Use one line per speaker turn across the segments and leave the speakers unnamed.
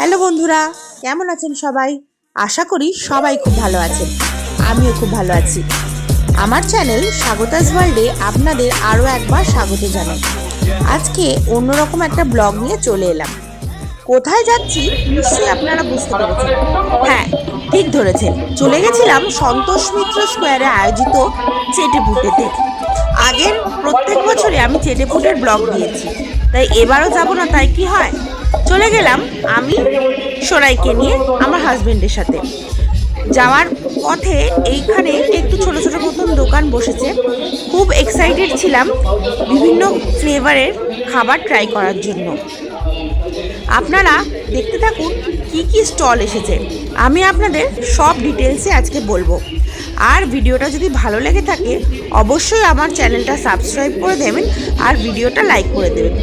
Hello বন্ধুরা, কেমন আছেন সবাই? আশা করি সবাই খুব ভালো আছেন। আমিও খুব ভালো আছি। আমার চ্যানেল স্বাগতাস ওয়ার্ল্ডে আপনাদের আরও একবার স্বাগত জানাই। আজকে অন্যরকম একটা ব্লগ নিয়ে চলে এলাম। কোথায় যাচ্ছি নিশ্চয়ই আপনারা বুঝতে পেরেছেন। হ্যাঁ, ঠিক ধরেছেন, চলে গেছিলাম সন্তোষ মিত্র স্কোয়ারে আয়োজিত চেটেপুটেতে। আগের প্রত্যেক বছরে আমি চেটেপুটের ব্লগ দিয়েছি, তাই এবারও যাব না তাই কি হয়। চলে গেলাম আমি সোনাইকে নিয়ে আমার হাজবেন্ডের সাথে। যাওয়ার পথে এইখানে একটু ছোট ছোট মতন দোকান বসেছে। খুব এক্সাইটেড ছিলাম বিভিন্ন ফ্লেভারের খাবার ট্রাই করার জন্য। আপনারা দেখতে থাকুন কি কি স্টল এসেছে। আমি আপনাদের সব ডিটেলসে আজকে বলবো। আর ভিডিওটা যদি ভালো লেগে থাকে অবশ্যই আমার চ্যানেলটা সাবস্ক্রাইব করে দেবেন আর ভিডিওটা লাইক করে দেবেন।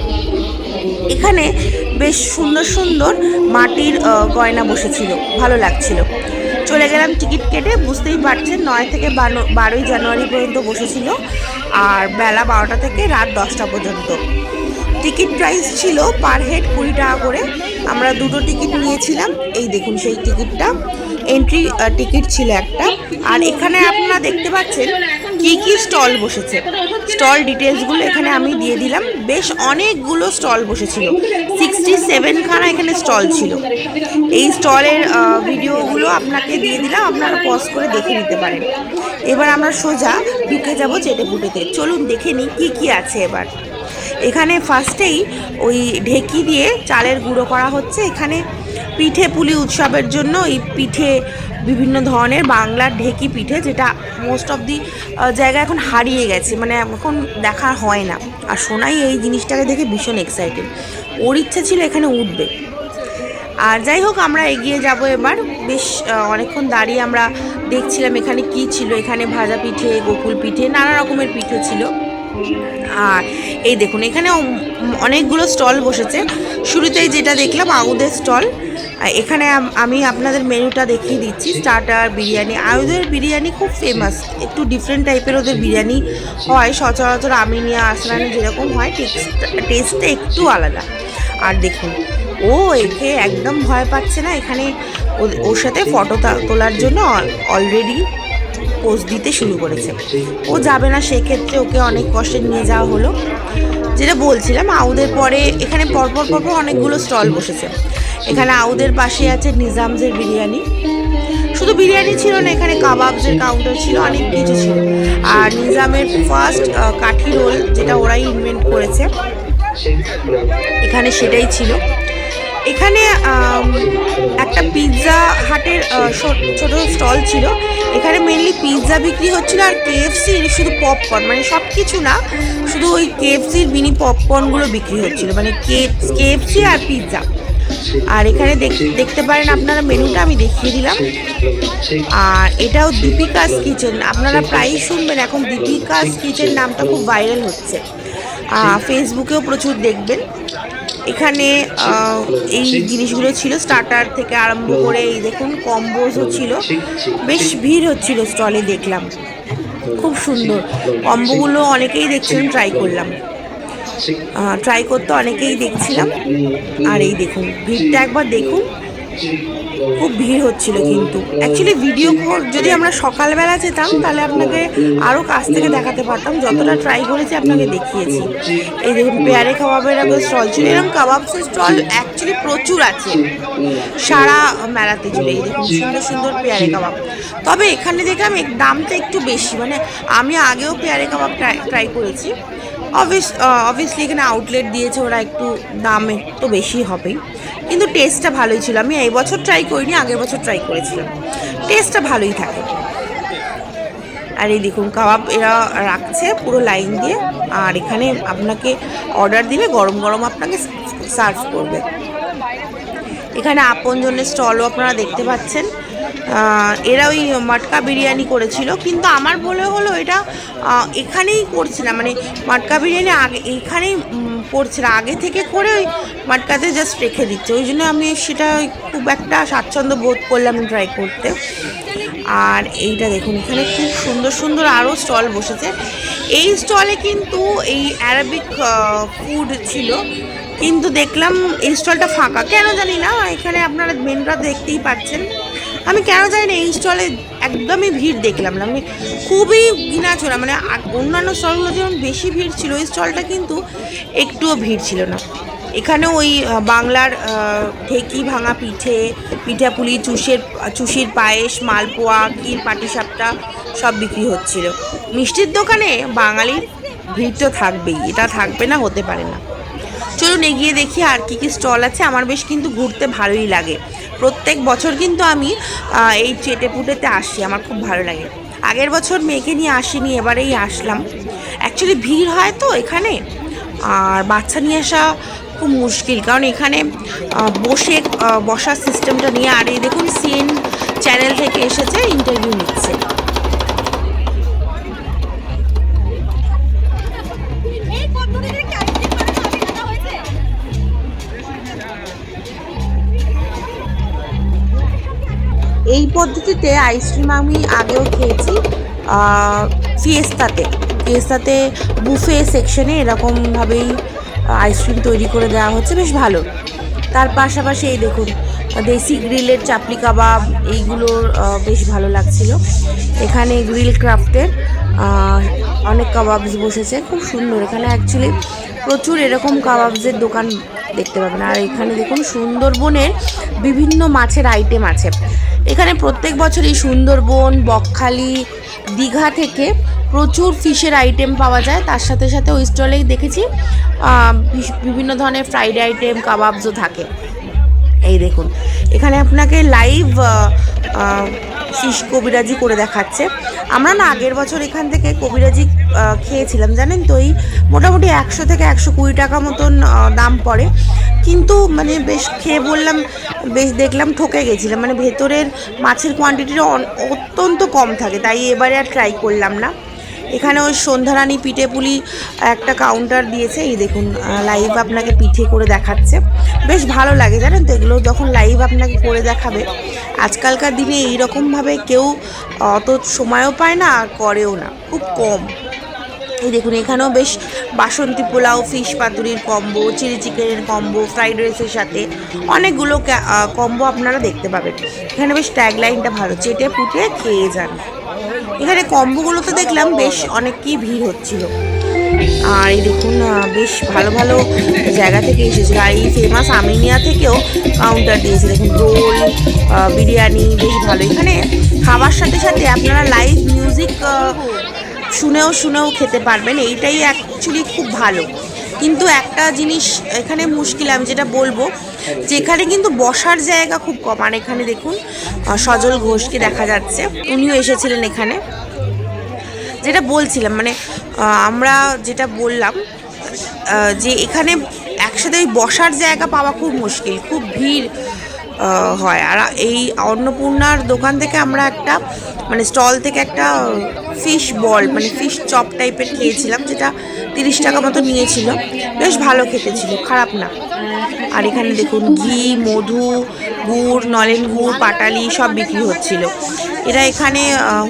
এখানে বেশ সুন্দর সুন্দর মাটির গয়না বসেছিল, ভালো লাগছিল। চলে গেলাম টিকিট কেটে। বুঝতেই পারছেন 9 থেকে 12ই জানুয়ারি পর্যন্ত বসেছিল, আর বেলা 12টা থেকে রাত 10টা পর্যন্ত। টিকিট প্রাইস ছিল পার হেড 20 টাকা করে। আমরা দুটো টিকিট নিয়েছিলাম। এই দেখুন সেই টিকিটটা, এন্ট্রি টিকিট ছিল একটা। আর এখানে আপনারা দেখতে পাচ্ছেন কি কি স্টল বসেছে। স্টল ডিটেলসগুলো এখানে আমি দিয়ে দিলাম। বেশ অনেকগুলো স্টল বসেছিল, 67খানা এখানে স্টল ছিল। এই স্টলের ভিডিওগুলো আপনাকে দিয়ে দিলাম, আপনারা পজ করে দেখে নিতে পারেন। এবার আমরা সোজা ঢুকে যাব চেটেপুটেতে। চলুন দেখে নিই কী কী আছে এবার। এখানে ফার্স্টেই ওই ঢেকি দিয়ে চালের গুঁড়ো করা হচ্ছে। এখানে পিঠে পুলি উৎসবের জন্য এই পিঠে, বিভিন্ন ধরনের বাংলার ঢেকি পিঠে, যেটা মোস্ট অফ দি জায়গায় এখন হারিয়ে গেছে, মানে এখন দেখা হয় না। আর সোনাই এই জিনিসটাকে দেখে ভীষণ এক্সাইটেড, ওর ইচ্ছা ছিল এখানে উঠবে। আর যাই হোক, আমরা এগিয়ে যাব এবার। বেশ অনেকক্ষণ দাঁড়িয়ে আমরা দেখছিলাম এখানে কি ছিল। এখানে ভাজা পিঠে, গোকুল পিঠে, নানা রকমের পিঠে ছিল। আর এই দেখুন এখানে অনেকগুলো স্টল বসেছে। শুরুতেই যেটা দেখলাম আউদের স্টল। এখানে আমি আপনাদের মেনুটা দেখিয়ে দিচ্ছি। স্টার্টার বিরিয়ানি। আউদের বিরিয়ানি খুব ফেমাস, একটু ডিফারেন্ট টাইপের ওদের বিরিয়ানি হয়। সচরাচর আমিনিয়া আসলানে যেরকম হয় টেস্টটা একটু আলাদা। আর দেখুন ও একে একদম ভয় পাচ্ছে না। এখানে ওর সাথে ফটো তোলার জন্য অলরেডি পোজ দিতে শুরু করেছে। ও যাবে না, সেক্ষেত্রে ওকে অনেক কষ্টে নিয়ে যাওয়া হলো। যেটা বলছিলাম, আউদের পরে এখানে পরপর অনেকগুলো স্টল বসেছে। এখানে আউদের পাশে আছে নিজামসের বিরিয়ানি। শুধু বিরিয়ানি ছিল না, এখানে কাবাবসের কাউন্টার ছিল, অনেক কিছু ছিল। আর নিজামের ফার্স্ট কাঠি রোল, যেটা ওরাই ইনভেন্ট করেছে, এখানে সেটাই ছিল। এখানে একটা পিৎজা হাটের ছোট স্টল ছিল। এখানে মেনলি পিৎজা বিক্রি হচ্ছিল, আর কেএফসির শুধু পপকর্ন, মানে সব কিছু না, শুধু ওই কেএফসির মিনি পপকর্নগুলো বিক্রি হচ্ছিল, মানে কেএফসি আর পিৎজা। আর এখানে দেখতে পারেন আপনারা মেনুটা আমি দেখিয়ে দিলাম। আর এটাও দীপিকাস কিচেন। আপনারা প্রায়ই শুনবেন এখন দীপিকাস কিচেন নামটা খুব ভাইরাল হচ্ছে, ফেসবুকেও প্রচুর দেখবেন। এখানে এই জিনিসগুলো ছিল, স্টার্টার থেকে আরম্ভ করে এই দেখুন কম্বোজও ছিল। বেশ ভিড় হচ্ছিল স্টলে, দেখলাম খুব সুন্দর কম্বোগুলো। অনেকেই দেখছিলাম, ট্রাই করলাম, ট্রাই করতে অনেকেই দেখছিলাম। আর এই দেখুন ভিড়টা একবার দেখুন, খুব ভিড় হচ্ছিল। কিন্তু অ্যাকচুয়ালি ভিডিও যদি আমরা সকালবেলা যেতাম তাহলে আপনাকে আরও কাছ থেকে দেখাতে পারতাম। যতটা ট্রাই করেছি আপনাকে দেখিয়েছি। এই দেখুন পেয়ারে কাবাবের একটা স্টল ছিল। এরকম কাবাবসের স্টল অ্যাকচুয়ালি প্রচুর আছে সারা মেলাতে জুড়ে। এই দেখুন সুন্দর সুন্দর পেয়ারে কাবাব। তবে এখানে দেখলাম দামটা একটু বেশি, মানে আমি আগেও পেয়ারে কাবাব ট্রাই করেছি। অবভিয়াসলি এখানে আউটলেট দিয়েছে ওরা, একটু দাম একটু বেশি হবেই, কিন্তু টেস্টটা ভালোই ছিল। আমি এই বছর ট্রাই করিনি, আগের বছর ট্রাই করেছিলাম। টেস্টটা ভালোই থাকে। আর এই দেখুন কাবাব এরা রাখছে পুরো লাইন দিয়ে। আর এখানে আপনাকে অর্ডার দিলে গরম গরম আপনাকে সার্ভ করবে। এখানে আপনজনের স্টলও আপনারা দেখতে পাচ্ছেন। এরা ওই মটকা বিরিয়ানি করেছিল, কিন্তু আমার বলে হলো এটা এখানেই করছিলাম, মানে মটকা বিরিয়ানি আগে এইখানেই করছিল, আগে থেকে করে ওই মটকাতে জাস্ট রেখে দিচ্ছে। ওই জন্য আমি সেটা খুব একটা স্বাচ্ছন্দ্য বোধ করলাম ট্রাই করতে। আর এইটা দেখুন এখানে খুব সুন্দর সুন্দর আরও স্টল বসেছে। এই স্টলে কিন্তু এই অ্যারাবিক ফুড ছিল, কিন্তু দেখলাম এই স্টলটা ফাঁকা, কেন জানি না। এখানে আপনারা মেনুটা দেখতেই পাচ্ছেন। আমি কেন জানি না এই স্টলে একদমই ভিড় দেখলাম না, মানে খুবই ঘিনাচোরা। মানে অন্যান্য স্টলগুলো যেমন বেশি ভিড় ছিল, ওই স্টলটা কিন্তু একটুও ভিড় ছিল না। এখানে ওই বাংলার ঢেকি ভাঙা পিঠে, পিঠাপুলি, চুষির পায়েস, মালপোয়া, ক্ষীর, পাটিসাপটা সব বিক্রি হচ্ছিল। মিষ্টির দোকানে বাঙালির ভিড় তো থাকবেই, এটা থাকবে না, হতে পারে না। চলুন এগিয়ে দেখি আর কি স্টল আছে। আমার বেশ কিন্তু ঘুরতে ভালোই লাগে, প্রত্যেক বছর কিন্তু আমি এই চেটেপুটেতে আসি, আমার খুব ভালো লাগে। আগের বছর মেয়েকে নিয়ে আসিনি, এবারেই আসলাম। অ্যাকচুয়ালি ভিড় হয় তো এখানে, আর বাচ্চা নিয়ে আসা খুব মুশকিল, কারণ এখানে বসার সিস্টেমটা নিয়ে। আর এই দেখুন সিএন চ্যানেল থেকে এসেছে, ইন্টারভিউ নিচ্ছে। এই পদ্ধতিতে আইসক্রিম আমি আগেও খেয়েছি ফিয়েস্তাতে বুফে সেকশনে এরকমভাবেই আইসক্রিম তৈরি করে দেওয়া হচ্ছে, বেশ ভালো। তার পাশাপাশি এই দেখুন দেশি গ্রিলের চাপলি কাবাব, এইগুলোর বেশ ভালো লাগছিল। এখানে গ্রিল ক্রাফটের অনেক কাবাবস বসেছে, খুব সুন্দর। এখানে অ্যাকচুয়ালি প্রচুর এরকম কাবাবসের দোকান দেখতে পাবেন। আর এখানে দেখুন সুন্দরবনের বিভিন্ন মাছের আইটেম আছে। এখানে প্রত্যেক বছরই সুন্দরবন, বকখালি, দীঘা থেকে প্রচুর ফিশের আইটেম পাওয়া যায়। তার সাথে সাথে ওই স্টলেই দেখেছি বিভিন্ন ধরনের ফ্রাইড আইটেম, কাবাবসও থাকে। এই দেখুন এখানে আপনাকে লাইভ ফিশ কবিরাজি করে দেখাচ্ছে। আমরা না আগের বছর এখান থেকে কবিরাজি খেয়েছিলাম, জানেন তো। এই মোটামুটি 100 থেকে 120 টাকা মতন দাম পড়ে, কিন্তু মানে বেশ খেয়ে বললাম, বেশ দেখলাম ঠকে গেছিলাম। মানে ভেতরের মাছের কোয়ান্টিটিটা অত্যন্ত কম থাকে, তাই এবারে আর ট্রাই করলাম না। এখানে ওই সন্ধ্যারানী পিঠে পুলি একটা কাউন্টার দিয়েছে। এই দেখুন লাইভ আপনাকে পিঠে করে দেখাচ্ছে, বেশ ভালো লাগে জানেন তো। এগুলো যখন লাইভ আপনাকে করে দেখাবে, আজকালকার দিনে এইরকমভাবে কেউ অত সময়ও পায় না, আর করেও না, খুব কম। এই দেখুন এখানেও বেশ বাসন্তী পোলাও, ফিশ পাতুরির কম্বো, চিলি চিকেনের কম্বো, ফ্রাইড রাইসের সাথে অনেকগুলো কম্বো আপনারা দেখতে পাবেন। এখানে বেশ ট্যাগলাইনটা ভালো, চেটে পুটে খেয়ে যান। এখানে কম্বোগুলোতে দেখলাম বেশ অনেকই ভিড় হচ্ছিল। আর এই দেখুন বেশ ভালো ভালো জায়গা থেকে এসেছিল। আর এই ফেমাস আমিনিয়া থেকেও কাউন্টার দিয়েছে। দেখুন রোল, বিরিয়ানি, বেশ ভালো। এখানে খাবার সাথে সাথে আপনারা লাইভ মিউজিক শুনেও খেতে পারবেন, এইটাই অ্যাকচুয়ালি খুব ভালো। কিন্তু একটা জিনিস এখানে মুশকিল, আমি যেটা বলবো, যে এখানে কিন্তু বসার জায়গা খুব কম। আর এখানে দেখুন সজল ঘোষকে দেখা যাচ্ছে, উনিও এসেছিলেন এখানে। যেটা বলছিলাম, মানে আমরা যেটা বললাম যে এখানে একসাথে বসার জায়গা পাওয়া খুব মুশকিল, খুব ভিড় হয়। আর এই অন্নপূর্ণার দোকান থেকে আমরা একটা মানে স্টল থেকে একটা ফিশ বল, মানে ফিশ চপ টাইপের খেয়েছিলাম, যেটা 30 টাকা মতো নিয়েছিল, বেশ ভালো খেতে ছিল, খারাপ না। আর এখানে দেখুন ঘি, মধু, গুড়, নলেন গুড়, পাটালি সব বিক্রি হচ্ছিল। এরা এখানে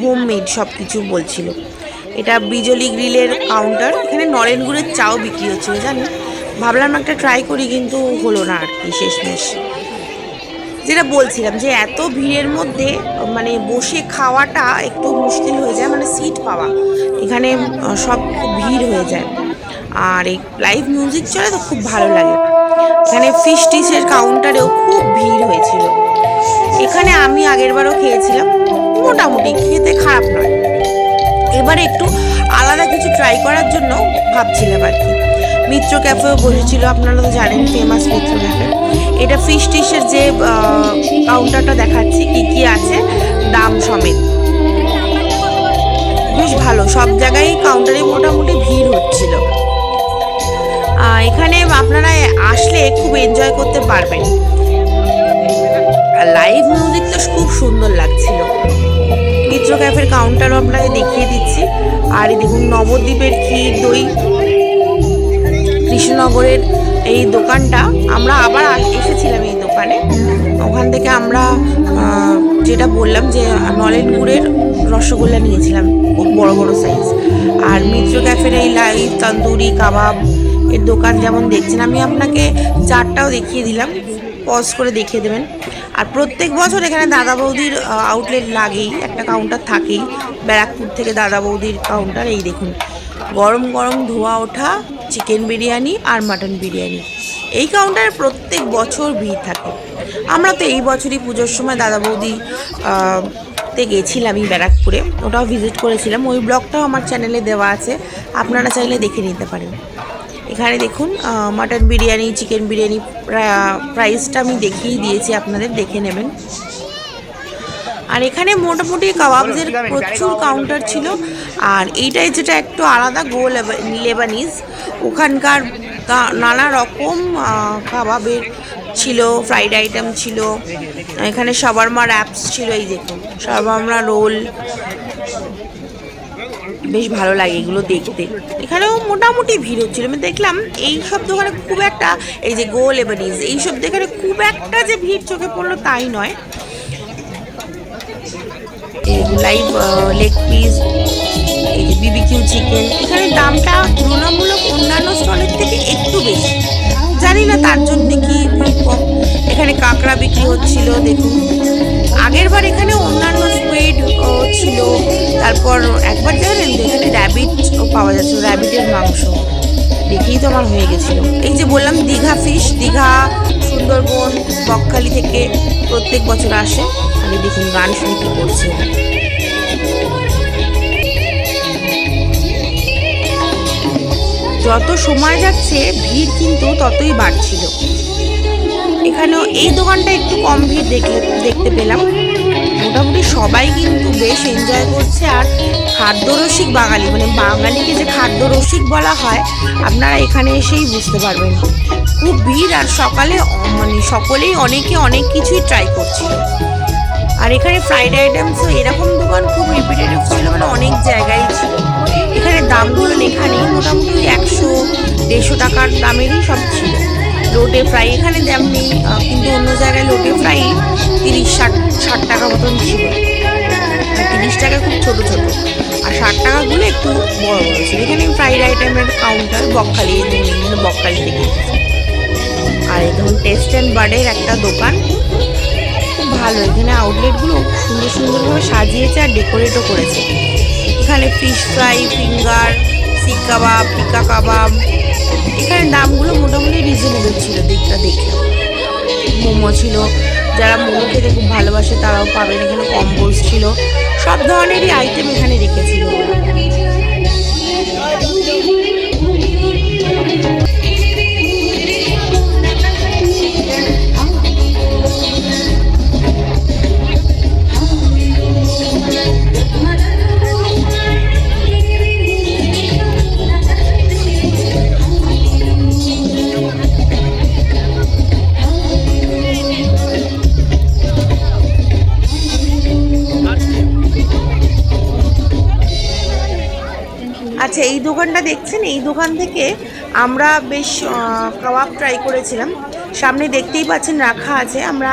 হোমমেড সব কিছু বলছিল। এটা বিজলি গ্রিলের কাউন্টার। এখানে নলেন গুড়ের চাও বিক্রি হচ্ছিল, জানি। ভাবলাম একটা ট্রাই করি, কিন্তু হলো না আর কি শেষমেশ। যেটা বলছিলাম যে এত ভিড়ের মধ্যে মানে বসে খাওয়াটা একটু মুশকিল হয়ে যায়, মানে সিট পাওয়া। এখানে সব খুব ভিড় হয়ে যায়, আর এই লাইভ মিউজিক চলে তো খুব ভালো লাগে। এখানে ফিশ ডিশের কাউন্টারেও খুব ভিড় হয়েছিল। এখানে আমি আগেরবারও খেয়েছিলাম, মোটামুটি খেতে খারাপ নয়। এবারে একটু আলাদা কিছু ট্রাই করার জন্য ভাবছিলাম আর কি। মিত্র ক্যাফেও বসেছিল, আপনারা তো জানেন ফেমাস মিত্র ক্যাফে। এটা ফিশ ডিশের যে কাউন্টারটা দেখাচ্ছি, কি আছে দাম সমেত, বেশ ভালো। সব জায়গায় কাউন্টারে মোটামুটি ভিড় হচ্ছিল। এখানে আপনারা আসলে খুব এনজয় করতে পারবেন। লাইভ মিউজিক তো খুব সুন্দর লাগছিল। মিত্র ক্যাফের কাউন্টারও আপনাকে দেখিয়ে দিচ্ছি। আর এই দেখুন নবদ্বীপের ক্ষীর দই, কৃষ্ণনগরের এই দোকানটা আমরা আবার এসেছিলাম এই দোকানে। ওখান থেকে আমরা যেটা বললাম যে নলেন গুড়ের রসগোল্লা নিয়েছিলাম, খুব বড় বড় সাইজ। আর মিত্র ক্যাফের এই লাইভ তন্দুরি কাবাব, এর দোকান যেমন দেখছেন, আমি আপনাকে চারটাও দেখিয়ে দিলাম, পজ করে দেখিয়ে দেবেন। আর প্রত্যেক বছর এখানে দাদা বৌদির আউটলেট লাগেই, একটা কাউন্টার থাকেই, ব্যারাকপুর থেকে দাদা বৌদির কাউন্টার। এই দেখুন গরম গরম ধোয়া ওঠা চিকেন বিরিয়ানি আর মাটন বিরিয়ানি, এই কাউন্টারে প্রত্যেক বছর ভিড় থাকে। আমরা তো এই বছরই পুজোর সময় দাদা বৌদি তে গেছিলাম এই ব্যারাকপুরে, ওটাও ভিজিট করেছিলাম, ওই ব্লগটাও আমার চ্যানেলে দেওয়া আছে, আপনারা চাইলে দেখে নিতে পারেন। এখানে দেখুন মাটন বিরিয়ানি, চিকেন বিরিয়ানি প্রাইসটা আমি দেখিয়ে দিয়েছি, আপনাদের দেখে নেবেন। আর এখানে মোটামুটি কাবাবদের প্রচুর কাউন্টার ছিল। আর এইটাই যেটা একটু আলাদা, গো লেবানিজ, ওখানকার নানা রকম কাবাবের ছিল, ফ্রাইড আইটেম ছিল, এখানে শাওয়ারমা র্যাপস ছিল, এই দেখুন শাওয়ারমা রোল, বেশ ভালো লাগে এগুলো দেখতে। এখানেও মোটামুটি ভিড় হচ্ছিল, আমি দেখলাম এই সব দোকানে খুব একটা, এই যে গো লেবানিজ, এইসব দোকানে খুব একটা যে ভিড় চোখে পড়লো তাই নয়। লাইভ লেগ পিস, এই যে বিবিকিউ চিকেন, এখানে দামটা তুলনামূলক অন্যান্য স্টলের থেকে একটু বেশি, জানি না তার জন্য কি ভিড় কম। এখানে কাঁকড়া বিক্রি হচ্ছিল দেখুন, আগের বার এখানে অন্যান্য স্কুইড ছিল, তারপর একবার জানেন তো এখানে র্যাবিট পাওয়া যাচ্ছিল, র্যাবিটের মাংস দেখেই তো আমার হয়ে গেছিলো। এই যে বললাম দীঘা ফিশ, দীঘা, সুন্দরবন, বকখালি থেকে প্রত্যেক বছর আসে। আগে দেখুন গান শুনতে করছে। যত সময় যাচ্ছে ভিড় কিন্তু ততই বাড়ছিল। এখানেও এই দোকানটা একটু কম ভিড় দেখতে পেলাম, মোটামুটি সবাই কিন্তু বেশ এনজয় করছে। আর খাদ্যরসিক বাঙালি, মানে বাঙালিকে যে খাদ্যরসিক বলা হয় আপনারা এখানে এসেই বুঝতে পারবেন। খুব ভিড়, আর সকালে মানে সকলেই অনেকে অনেক কিছুই ট্রাই করছিল। আর এখানে ফ্রাইড আইটেমসও এরকম দোকান খুব রিপিটেটিভ ছিল, মানে অনেক জায়গায় ছিল। এখানে দামগুলো লেখা নেই, মোটামুটি 100-150 টাকার দামেরই সব ছিল। লোটে ফ্রাই এখানে দাম নেই, কিন্তু অন্য জায়গায় লোটে ফ্রাই 30-60 টাকা মতন ছিল। 30 টাকা খুব ছোট ছোট, আর 60 টাকাগুলো একটু বড় বড় ছিল। এখানে ফ্রাইড আইটেমের কাউন্টার বকখালি, বকখালি থেকে। আর এই ধরুন টেস্ট অ্যান্ড বার্ডের একটা দোকান, খুব ভালো। এখানে আউটলেটগুলো সুন্দর সুন্দরভাবে সাজিয়েছে আর ডেকোরেটও করেছে। এখানে ফিশ ফ্রাই, ফিঙ্গার, শিক কাবাব, টিকা কাবাব, এখানে দামগুলো মোটামুটি রিজনেবল ছিল দেখতে। মোমো ছিল, যারা মোমো খেতে খুব ভালোবাসে তারাও পাবেন। এখানে কম্বোজ ছিল, সব ধরনেরই আইটেম এখানে রেখেছিল। আচ্ছা, এই দোকানটা দেখছেন, এই দোকান থেকে আমরা বেশ কাবাব ট্রাই করেছিলাম। সামনে দেখতেই পাচ্ছেন রাখা আছে, আমরা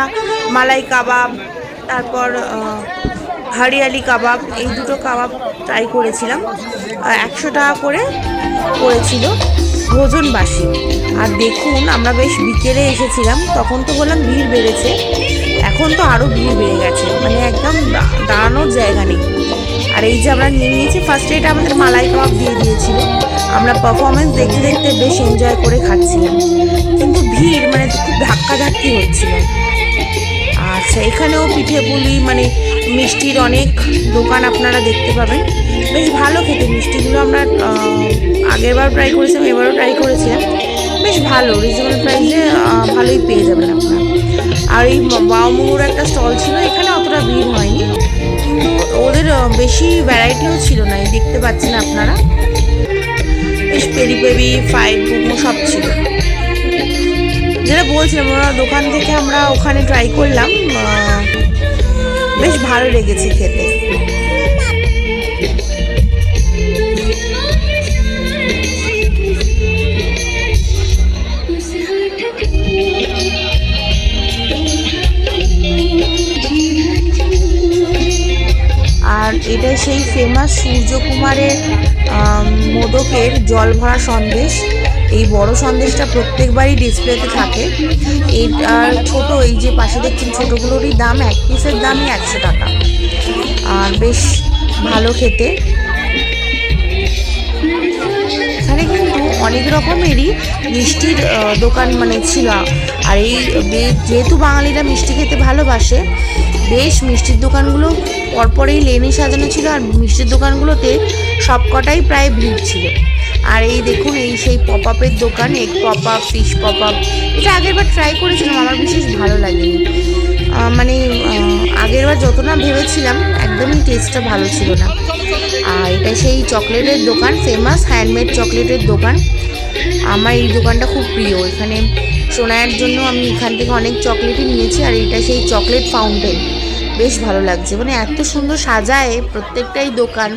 মালাই কাবাব, তারপর হরিয়ালি কাবাব, এই দুটো কাবাব ট্রাই করেছিলাম। 100 টাকা করে পড়েছিল ভোজনবাসী। আর দেখুন আমরা বেশ বিকেলে এসেছিলাম, তখন তো বললাম ভিড় বেড়েছে, এখন তো আরও ভিড় বেড়ে গেছে, মানে একদম দাঁড়ানোর জায়গা নেই। আর এই যে আমরা নিয়ে নিয়েছি, ফার্স্টে এটা আমাদের মালাই কাবাব দিয়ে দিয়েছিল। আমরা পারফরমেন্স দেখতে দেখতে বেশ এনজয় করে খাচ্ছিলাম, কিন্তু ভিড় মানে খুব ধাক্কাধাক্কি হচ্ছিল। আচ্ছা, এখানেও পিঠে পুলি, মানে মিষ্টির অনেক দোকান আপনারা দেখতে পাবেন। বেশ ভালো খেতে মিষ্টিগুলো, আমরা আগেরবার ট্রাই করেছিলাম, এবারও ট্রাই করেছিলাম। বেশ ভালো, রিজনেবল প্রাইসে ভালোই পেয়ে যাবেন আপনারা। আর এই বাউমুড়োর একটা স্টল ছিল, এখানে অতটা ভিড় হয়নি, কিন্তু ওদের বেশি ভ্যারাইটিও ছিল না, দেখতে পাচ্ছেন আপনারা। বেশ পেরি পেরি, ফ্রাইড মোমো সব ছিল। যেটা বলছিলাম, ওরা দোকান থেকে আমরা ওখানে ট্রাই করলাম, বেশ ভালো লেগেছে খেতে। আর এটা সেই ফেমাস সূর্যকুমারের মোদকের জল ভরা সন্দেশ, এই বড় সন্দেশটা প্রত্যেকবারই ডিসপ্লেতে থাকে। আর ছোট এই যে পাশে দেখছেন ছোটোগুলোরই দাম, এক পিসের দামই 100 টাকা। আর বেশ ভালো খেতে। এখানে কিন্তু অনেক রকমেরই মিষ্টির দোকান মানে ছিল। আর এই যেহেতু বাঙালিরা মিষ্টি খেতে ভালোবাসে, বেশ মিষ্টির দোকানগুলো পরপরেই লেনে সাজানো ছিল। আর মিষ্টির দোকানগুলোতে সবকটাই প্রায় ভিড় ছিল। আর এই দেখুন এই সেই পপ আপের দোকান, egg pop up, fish pop up. এটা আগেরবার ট্রাই করেছিলাম, আমার বিশেষ ভালো লাগেনি। মানে আগেরবার যত না ভেবেছিলাম একদমই টেস্টটা ভালো ছিল না। আর এটা সেই চকলেটের দোকান, ফেমাস হ্যান্ডমেড চকলেটের দোকান। আমার এই দোকানটা খুব প্রিয়। এখানে সোনাইয়ের জন্য আমি এখান থেকে অনেক চকলেটই নিয়েছি। আর এটা সেই চকলেট ফাউন্টেন, বেশ ভালো লাগছে। মানে এত সুন্দর সাজায় প্রত্যেকটাই দোকান,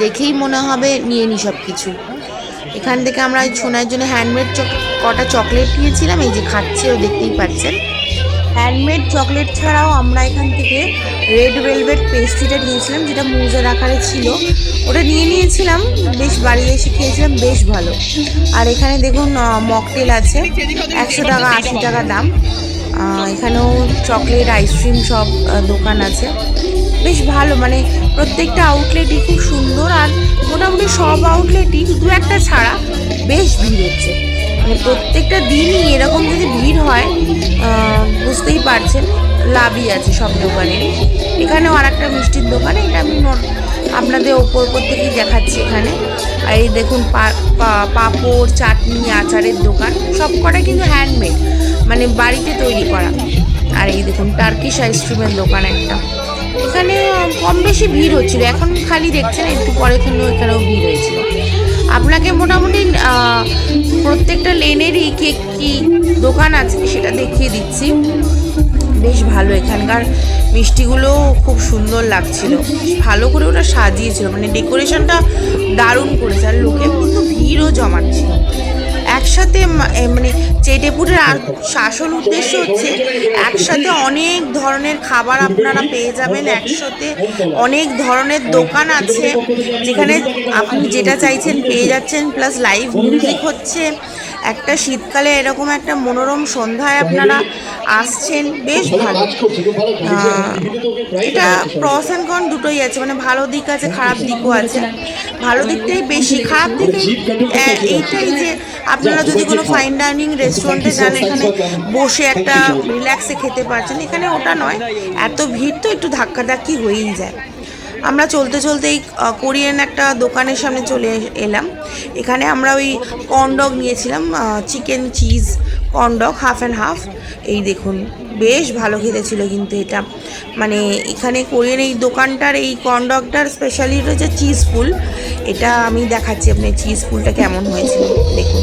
দেখেই মনে হবে নিয়ে নিই সব কিছু। এখান থেকে আমরা সোনাইয়ের জন্য হ্যান্ডমেড কটা চকলেট নিয়েছিলাম, এই যে খাচ্ছেও দেখতেই পাচ্ছেন। হ্যান্ডমেড চকলেট ছাড়াও আমরা এখান থেকে রেড ভেলভেট পেস্ট্রিটা নিয়েছিলাম, যেটা মুজের আকারে ছিল। ওটা নিয়েছিলাম, বেশ বাড়ি এসে খেয়েছিলাম, বেশ ভালো। আর এখানে দেখুন মকটেল আছে, 100 টাকা 80 টাকা দাম। এখানেও চকলেট আইসক্রিম সব দোকান আছে, বেশ ভালো। মানে প্রত্যেকটা আউটলেটই খুব সুন্দর। আর মোটামুটি সব আউটলেটই, দু একটা ছাড়া, বেশ ভিড় হচ্ছে। মানে প্রত্যেকটা দিনই এরকম যদি ভিড় হয়, বুঝতেই পারছেন লাভই আছে সব দোকানেরই। এখানেও আর একটা মিষ্টির দোকান, এটা আমি আপনাদের ওপর থেকেই দেখাচ্ছি এখানে। আর এই দেখুন পাঁপড়, চাটনি, আচারের দোকান, সব কটা কিন্তু হ্যান্ডমেড, মানে বাড়িতে তৈরি করা। আর এই দেখুন টার্কিশ আইসক্রিমের দোকান একটা। এখানে কম বেশি ভিড় হচ্ছিল, এখন খালি দেখছেন, একটু পরে এখানেও ভিড় হয়েছিল। আপনাকে মোটামুটি প্রত্যেকটা লেনেরই কি দোকান আছে সেটা দেখিয়ে দিচ্ছি। বেশ ভালো, এখানকার মিষ্টিগুলো খুব সুন্দর লাগছিল, ভালো করে ওটা সাজিয়েছিল, মানে ডেকোরেশনটা দারুণ করেছে। আর লোকে কিন্তু ভিড়ও জমাচ্ছিল একসাথে। মানে চেটেপুরের আসল উদ্দেশ্য হচ্ছে একসাথে অনেক ধরনের খাবার আপনারা পেয়ে যাবেন, একসাথে অনেক ধরনের দোকান আছে যেখানে আপনি যেটা চাইছেন পেয়ে যাচ্ছেন, প্লাস লাইভ মিউজিক হচ্ছে। একটা শীতকালে এরকম একটা মনোরম সন্ধ্যায় আপনারা আসছেন, বেশ ভালো। এটা প্রস অ্যান্ড কন দুটোই আছে, মানে ভালো দিক আছে, খারাপ দিকও আছে। ভালো দিকটাই বেশি, খারাপ দিকে এইটাই যে আপনারা যদি কোনো ফাইন ডাইনিং রেস্টুরেন্টে যান, এখানে বসে একটা রিল্যাক্সে খেতে পারছেন। এখানে ওটা নয়, এত ভিড় তো একটু ধাক্কাধাক্কি হয়েই যায়। আমরা চলতে চলতেই কোরিয়ান একটা দোকানের সামনে চলে এলাম। এখানে আমরা ওই কর্নডগ নিয়েছিলাম, chicken cheese corn dog, half and half. এই দেখুন বেশ ভালো খেতে ছিল কিন্তু এটা। মানে এখানে কোরিয়ান এই দোকানটার এই কর্নডগটার স্পেশালিটি হচ্ছে চিজ ফুল। এটা আমি দেখাচ্ছি আপনি চিজ ফুলটা কেমন হয়েছিল, দেখুন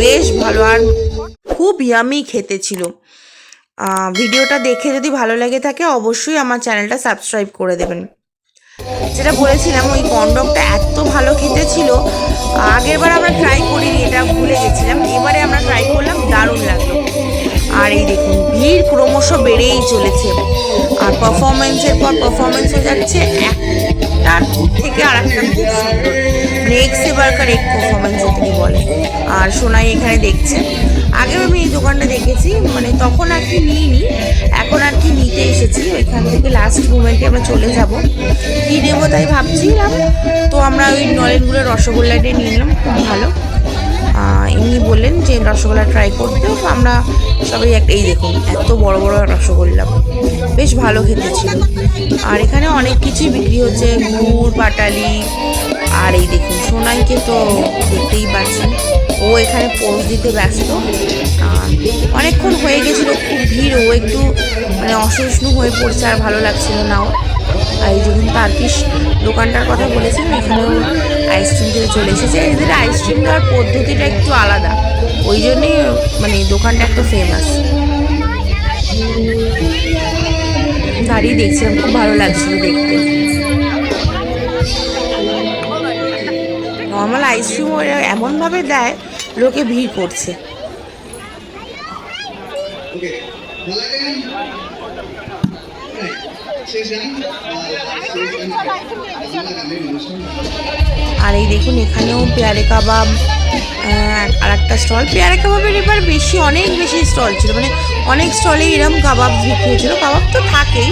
বেশ ভালো আর খুব ইয়ামি খেতে ছিল। ভিডিওটা দেখে যদি ভালো লেগে থাকে অবশ্যই আমার চ্যানেলটা সাবস্ক্রাইব করে দেবেন। যেটা বলেছিলাম, ওই কর্নডগটা এত ভালো খেতে ছিল, আগেরবার আমরা ট্রাই করিনি, এটা ভুলে গেছিলাম, এবারে আমরা ট্রাই করলাম, দারুণ লাগলো। আর এই দেখুন ভিড় ক্রমশ বেড়েই চলেছে, আর পারফরমেন্সের পর পারফরমেন্স হয়ে যাচ্ছে, একটার থেকে আর একটা খুব সুন্দর। নেক্সট এবারকার এক পারফরমেন্স যেটাকে বলে। আর সোনাই এখানে দেখছে, আগেও আমি এই দোকানটা দেখেছি, মানে তখন আর কি নিইনি, এখন আর কি নিতে এসেছি। ওইখান থেকে লাস্ট মোমেন্টে আমরা চলে যাব, কী নেবো তাই ভাবছিলাম। তো আমরা ওই নলেনগুলোর রসগোল্লাটাই নিয়ে নিলাম, খুব ভালো। এমনি বললেন যে রসগোল্লা ট্রাই করতে, আমরা সবাই এই দেখুন এত বড় বড় রসগোল্লা, বেশ ভালো খেতে ছিল। আর এখানে অনেক কিছুই বিক্রি হচ্ছে, গুড়, পাটালি। আর এই দেখুন সোনাইকে তো দেখতেই পাচ্ছেন, ও এখানে পোজ দিতে ব্যস্ত। অনেকক্ষণ হয়ে গেছিলো, খুব ভিড়, ও একটু মানে অসহিষ্ণু হয়ে পড়ছে, আর ভালো লাগছিল না ও। আর এই যখন টার্কিশ দোকানটার কথা বলেছিলাম, এখানেও আইসক্রিম দিয়ে চলে এসেছে। এদের আইসক্রিম দেওয়ার পদ্ধতিটা একটু আলাদা, ওই জন্যই মানে দোকানটা একটু ফেমাস। দাঁড়িয়ে দেখছিলাম, খুব ভালো লাগছিল দেখতে। নর্মাল আইসক্রিম ওরা এমনভাবে দেয়, লোকে ভিড় করছে। আর এই দেখুন এখানেও পেয়ারে কাবাব, আর একটা স্টল পেয়ারা কাবাবের এবার অনেক বেশি স্টল ছিল, মানে অনেক স্টলে এরম কাবাব বিক্রি হচ্ছিলো। কাবাব তো থাকেই,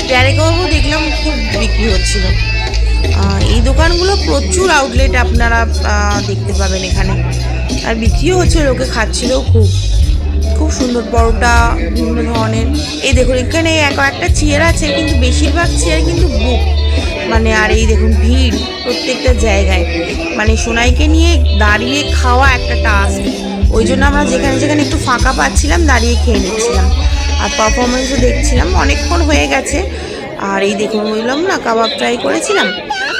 পেয়ারা কাবাবও দেখলাম খুব বিক্রি হচ্ছিল। এই দোকানগুলো প্রচুর আউটলেট আপনারা দেখতে পাবেন এখানে, আর বিক্রিও হচ্ছে, লোকে খাচ্ছিলও খুব। খুব সুন্দর পরোটা বিভিন্ন ধরনের। এই দেখুন এখানে একটা চেয়ার আছে, কিন্তু বেশিরভাগ চেয়ার কিন্তু বুক, মানে আর এই দেখুন ভিড় প্রত্যেকটা জায়গায়। মানে সোনাইকে নিয়ে দাঁড়িয়ে খাওয়া একটা টাস্ক, ওই জন্য আমরা যেখানে যেখানে একটু ফাঁকা পাচ্ছিলাম দাঁড়িয়ে খেয়ে নিচ্ছিলাম, আর পারফরমেন্সও দেখছিলাম। অনেকক্ষণ হয়ে গেছে। আর এই দেখুন বললাম না কাবাব ট্রাই করেছিলাম,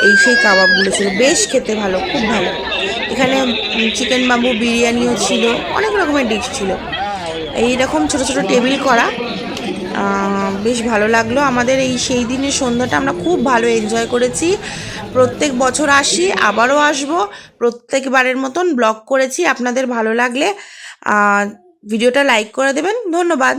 এই সেই কাবাবগুলো ছিল, বেশ খেতে ভালো, খুব ভালো। এখানে চিকেন বাম্বু বিরিয়ানিও ছিল, অনেক রকমের ডিশ ছিল। এইরকম ছোট ছোট টেবিল করা, বেশ ভালো লাগলো আমাদের এই সেই দিনের সন্ধ্যাটা। আমরা খুব ভালো এনজয় করেছি। প্রত্যেক বছর আসি, আবারও আসবো। প্রত্যেকবারের মতন ব্লগ করেছি। আপনাদের ভালো লাগলে ভিডিওটা লাইক করে দেবেন। ধন্যবাদ।